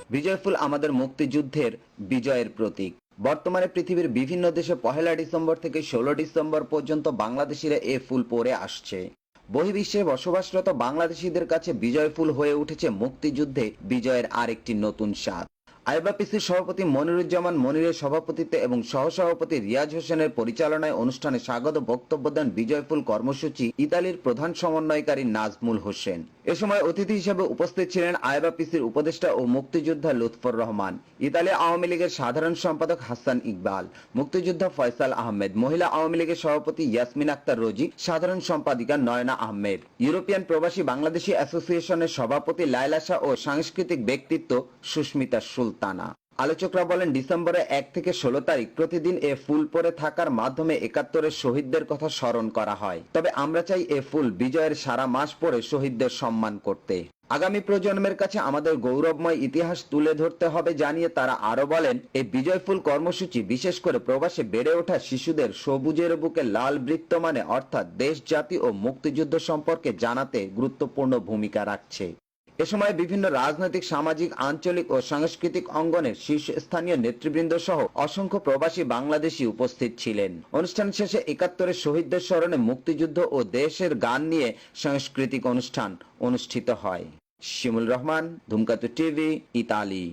বিজয় ফুল আমাদের মুক্তিযুদ্ধের বিজয়ের প্রতীক। বর্তমানে পৃথিবীর বিভিন্ন দেশে 1 ডিসেম্বর থেকে 16 ডিসেম্বর পর্যন্ত বাংলাদেশিরা এ ফুল পরে আসছে। বহির্বিশ্বে বসবাসরত বাংলাদেশিদের কাছে বিজয় ফুল হয়ে উঠেছে মুক্তিযুদ্ধে বিজয়ের আরেকটি নতুন স্বাদ। আইবাপিসির সভাপতি মনিরুজ্জামান মনিরের সভাপতিত্বে এবং সহসভাপতি রিয়াজ হোসেনের পরিচালনায় অনুষ্ঠানে স্বাগত বক্তব্য দেন বিজয় ফুল কর্মসূচি ইতালির প্রধান সমন্বয়কারী নাজমুল হোসেন। এ সময় অতিথি হিসেবে উপস্থিত ছিলেন আইবাপিসির উপদেষ্টা ও মুক্তিযোদ্ধা লুৎফর রহমান, ইতালি আওয়ামী লীগের সাধারণ সম্পাদক হাসান ইকবাল, মুক্তিযোদ্ধা ফয়সাল আহমেদ, মহিলা আওয়ামী লীগের সভাপতি ইয়াসমিন আক্তার রোজি, সাধারণ সম্পাদিকা নয়না আহমেদ, ইউরোপিয়ান প্রবাসী বাংলাদেশি অ্যাসোসিয়েশনের সভাপতি লায়লা শাহ ও সাংস্কৃতিক ব্যক্তিত্ব সুস্মিতা সুলতানা। আলোচকরা বলেন, ডিসেম্বরে 1 থেকে 16 তারিখ প্রতিদিন এ ফুল পরে থাকার মাধ্যমে 71-এর শহীদদের কথা স্মরণ করা হয়। তবে আমরা চাই এ ফুল বিজয়ের সারা মাস পরে শহীদদের সম্মান করতে। আগামী প্রজন্মের কাছে আমাদের গৌরবময় ইতিহাস তুলে ধরতে হবে জানিয়ে তারা আরো বলেন, এই বিজয় ফুল কর্মসূচি বিশেষ করে প্রবাসে বেড়ে ওঠা শিশুদের সবুজের বুকে লাল বৃত্ত মানে অর্থাৎ দেশ, জাতি ও মুক্তিযুদ্ধ সম্পর্কে জানাতে গুরুত্বপূর্ণ ভূমিকা রাখছে। এ সময় বিভিন্ন রাজনৈতিক, সামাজিক, আঞ্চলিক ও সাংস্কৃতিক অঙ্গনের শীর্ষস্থানীয় নেতৃবৃন্দ সহ অসংখ্য প্রবাসী বাংলাদেশী উপস্থিত ছিলেন। অনুষ্ঠান শেষে 71-এর শহীদদের স্মরণে মুক্তিযুদ্ধ ও দেশের গান নিয়ে সাংস্কৃতিক অনুষ্ঠান অনুষ্ঠিত হয়। শিমুল রহমান, ধূমকেতু টিভি, ইতালি।